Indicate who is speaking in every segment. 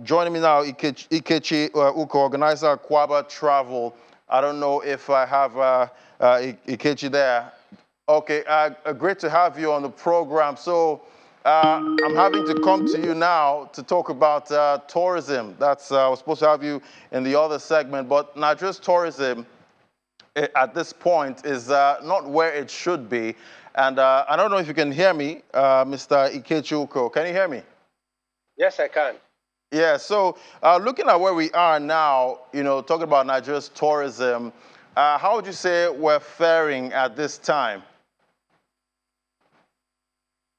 Speaker 1: Joining me now, Ikechi Uko, organizer of Kwaba Travel. I don't know if I have Ikechi there. Okay, great to have you on the program. So I'm having to come to you now to talk about tourism. That's I was supposed to have you in the other segment, but Nigeria's tourism at this point is not where it should be. And I don't know if you can hear me, Mr. Ikechi Uko. Can you hear me?
Speaker 2: Yes, I can.
Speaker 1: Yeah, so looking at where we are now, talking about Nigeria's tourism, how would you say we're faring at this time?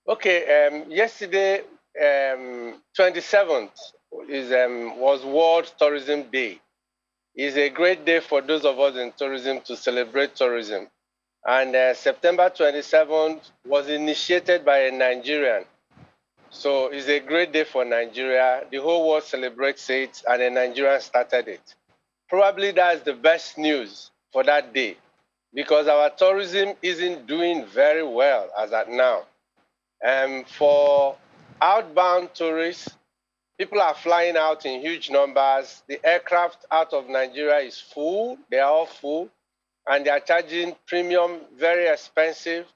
Speaker 2: Okay, yesterday, 27th, was World Tourism Day. It's a great day for those of us in tourism to celebrate tourism. And September 27th was initiated by a Nigerian. So it's a great day for Nigeria. The whole world celebrates it, and a Nigerian started it. Probably that's the best news for that day because our tourism isn't doing very well as at now. For outbound tourists, people are flying out in huge numbers. The aircraft out of Nigeria is full. They are all full. And they are charging premium, very expensive.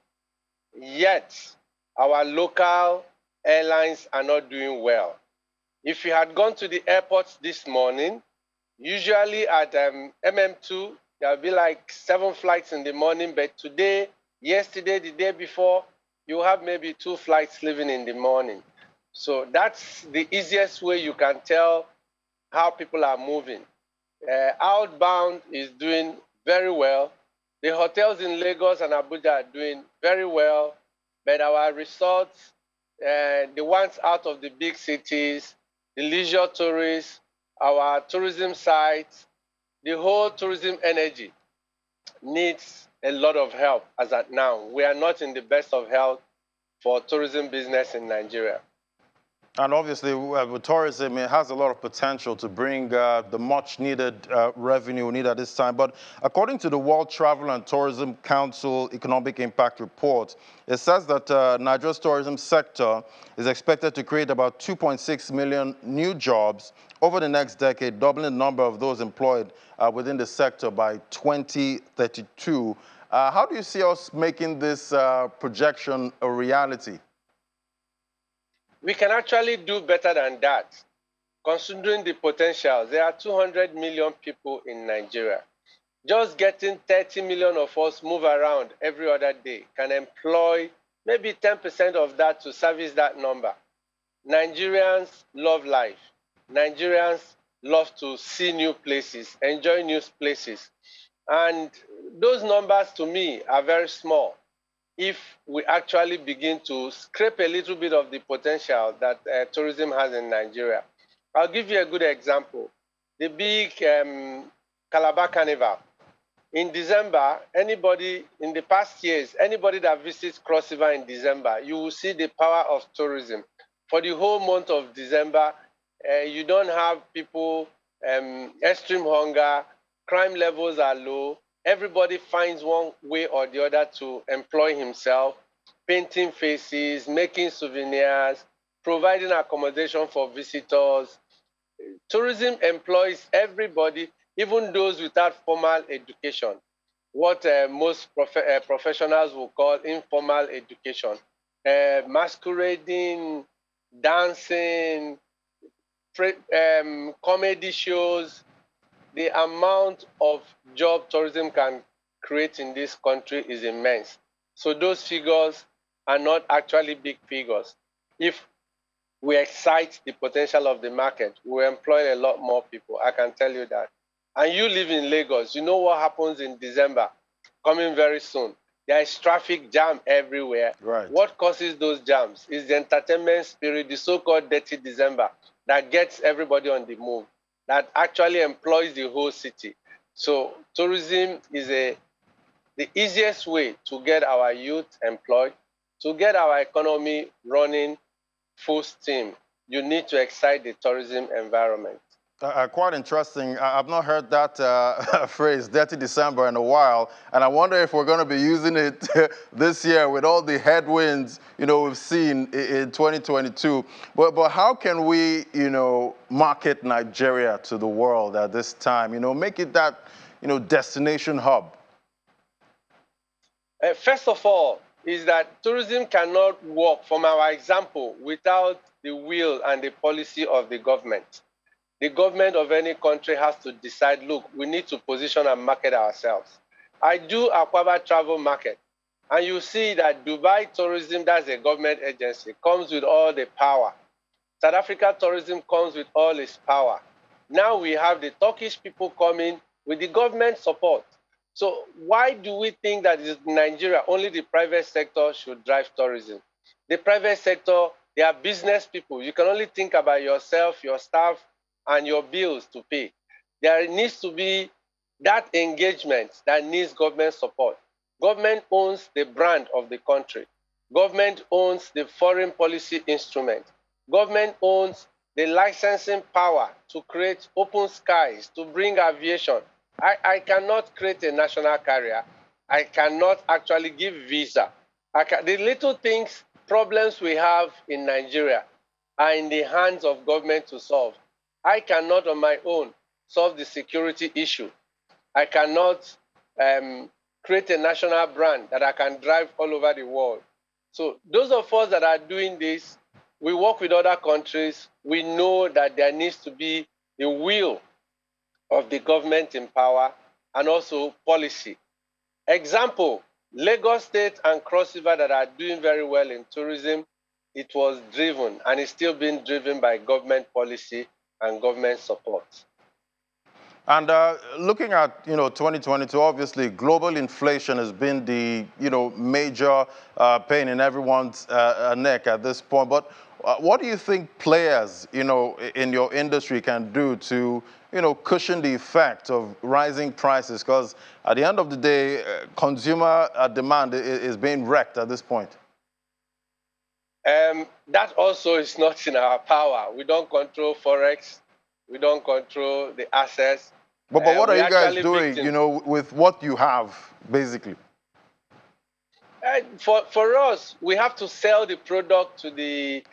Speaker 2: Yet, our local airlines are not doing well. If you had gone to the airports this morning, usually at MM2, there'll be like 7 flights in the morning. But today, yesterday, the day before, you have maybe 2 flights leaving in the morning. So that's the easiest way you can tell how people are moving. Outbound is doing very well. The hotels in Lagos and Abuja are doing very well, but our resorts, the ones out of the big cities, the leisure tourists, our tourism sites, the whole tourism energy needs a lot of help as at now. We are not in the best of health for tourism business in Nigeria.
Speaker 1: And obviously, with tourism, it has a lot of potential to bring the much needed revenue we need at this time. But according to the World Travel and Tourism Council Economic Impact Report, it says that Nigeria's tourism sector is expected to create about 2.6 million new jobs over the next decade, doubling the number of those employed within the sector by 2032. How do you see us making this projection a reality?
Speaker 2: We can actually do better than that. Considering the potential, there are 200 million people in Nigeria. Just getting 30 million of us move around every other day can employ maybe 10% of that to service that number. Nigerians love life. Nigerians love to see new places, enjoy new places. And those numbers to me are very small if we actually begin to scrape a little bit of the potential that tourism has in Nigeria. I'll give you a good example. The big Calabar Carnival. In December, anybody in the past years, anybody that visits Cross River in December, you will see the power of tourism. For the whole month of December, you don't have people, extreme hunger, crime levels are low. Everybody finds one way or the other to employ himself, painting faces, making souvenirs, providing accommodation for visitors. Tourism employs everybody, even those without formal education, what most professionals will call informal education. Masquerading, dancing, comedy shows, the amount of job tourism can create in this country is immense. So those figures are not actually big figures. If we excite the potential of the market, we employ a lot more people. I can tell you that. And you live in Lagos, you know what happens in December, coming very soon. There is traffic jam everywhere.
Speaker 1: Right.
Speaker 2: What causes those jams is the entertainment spirit, the so-called dirty December, that gets everybody on the move, that actually employs the whole city. So tourism is the easiest way to get our youth employed, to get our economy running full steam. You need to excite the tourism environment.
Speaker 1: Quite interesting. I've not heard that phrase, Dirty December, in a while, and I wonder if we're going to be using it this year with all the headwinds, we've seen in 2022. But how can we, market Nigeria to the world at this time? Make it that, destination hub.
Speaker 2: First of all, is that tourism cannot work, from our example, without the will and the policy of the government. The government of any country has to decide, look, we need to position and market ourselves. I do Akwaaba Travel Market, and you see that Dubai Tourism, that's a government agency, comes with all the power. South Africa Tourism comes with all its power. Now we have the Turkish people coming with the government support. So why do we think that in Nigeria only the private sector should drive tourism? The private sector, they are business people. You can only think about yourself, your staff, and your bills to pay. There needs to be that engagement that needs government support. Government owns the brand of the country. Government owns the foreign policy instrument. Government owns the licensing power to create open skies, to bring aviation. I cannot create a national carrier. I cannot actually give visa. The little things, problems we have in Nigeria are in the hands of government to solve. I cannot on my own solve the security issue. I cannot create a national brand that I can drive all over the world. So those of us that are doing this, we work with other countries. We know that there needs to be the will of the government in power and also policy. Example, Lagos State and Cross River that are doing very well in tourism, it was driven and is still being driven by government policy and government support.
Speaker 1: And looking at 2022, obviously global inflation has been the major pain in everyone's neck at this point. But what do you think players in your industry can do to cushion the effect of rising prices? Because at the end of the day, consumer demand is being wrecked at this point.
Speaker 2: That also is not in our power. We don't control Forex. We don't control the assets.
Speaker 1: But what are you guys doing, with what you have, basically?
Speaker 2: For us, we have to sell the product to the...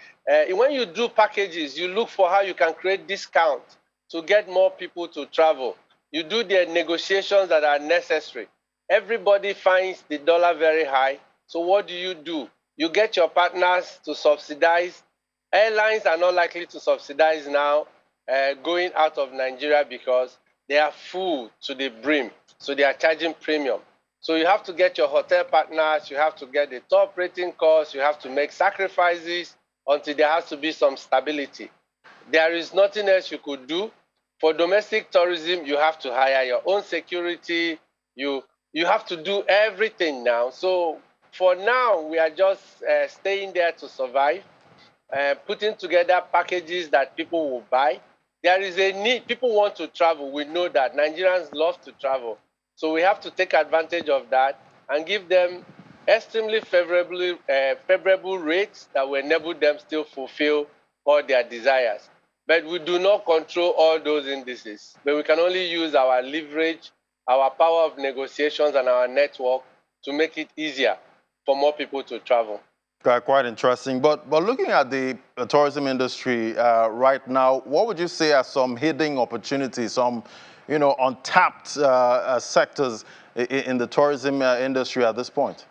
Speaker 2: when you do packages, you look for how you can create discount to get more people to travel. You do the negotiations that are necessary. Everybody finds the dollar very high. So what do? You get your partners to subsidize. Airlines are not likely to subsidize now going out of Nigeria because they are full to the brim. So they are charging premium. So you have to get your hotel partners, you have to get the top rating costs, you have to make sacrifices until there has to be some stability. There is nothing else you could do. For domestic tourism, you have to hire your own security. You have to do everything now. So for now, we are just staying there to survive, putting together packages that people will buy. There is a need. People want to travel. We know that. Nigerians love to travel. So we have to take advantage of that and give them extremely favorable rates that will enable them still fulfill all their desires. But we do not control all those indices. But we can only use our leverage, our power of negotiations, and our network to make it easier for more people to travel.
Speaker 1: Quite interesting. But looking at the tourism industry right now, what would you say are some hidden opportunities, some untapped sectors in the tourism industry at this point?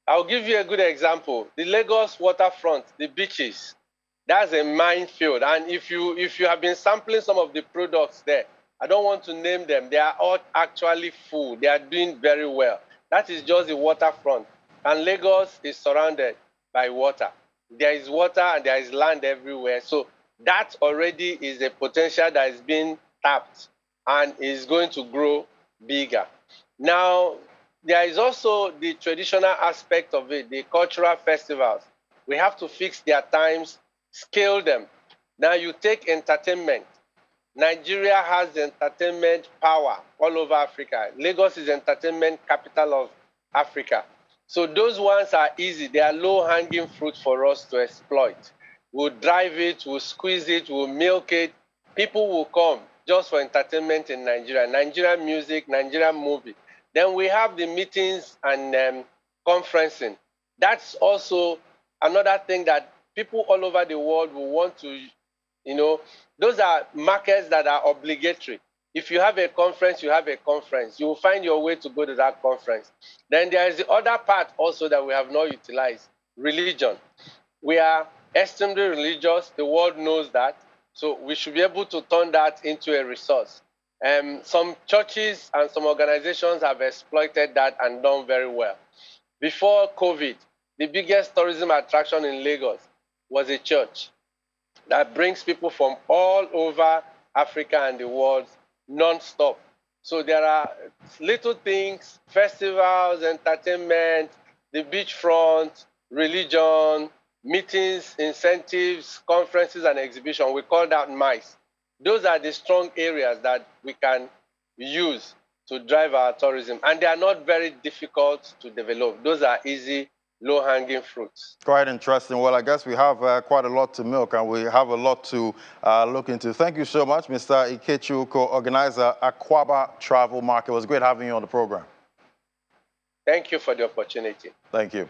Speaker 2: I'll give you a good example. The Lagos waterfront, the beaches, that's a minefield. And if you have been sampling some of the products there, I don't want to name them. They are all actually full. They are doing very well. That is just the waterfront. And Lagos is surrounded by water. There is water and there is land everywhere. So that already is a potential that is being tapped and is going to grow bigger. Now, there is also the traditional aspect of it, the cultural festivals. We have to fix their times, scale them. Now you take entertainment. Nigeria has entertainment power all over Africa. Lagos is entertainment capital of Africa. So those ones are easy. They are low-hanging fruit for us to exploit. We'll drive it, we'll squeeze it, we'll milk it. people will come just for entertainment in Nigeria, Nigerian music, Nigerian movie. Then we have the meetings and conferencing. That's also another thing that people all over the world will want to, those are markets that are obligatory. If you have a conference, you have a conference. You will find your way to go to that conference. Then there is the other part also that we have not utilized, religion. We are extremely religious. The world knows that. So we should be able to turn that into a resource. Some churches and some organizations have exploited that and done very well. Before COVID, the biggest tourism attraction in Lagos was a church that brings people from all over Africa and the world non-stop. So there are little things, festivals, entertainment, the beachfront, religion, meetings, incentives, conferences, and exhibition. We call that MICE. Those are the strong areas that we can use to drive our tourism. And they are not very difficult to develop. Those are easy, low-hanging fruits.
Speaker 1: Quite interesting. Well, I guess we have quite a lot to milk and we have a lot to look into. Thank you so much, Mr. Ikechu, co-organizer, Akwaaba Travel Market. It was great having you on the program.
Speaker 2: Thank you for the opportunity.
Speaker 1: Thank you.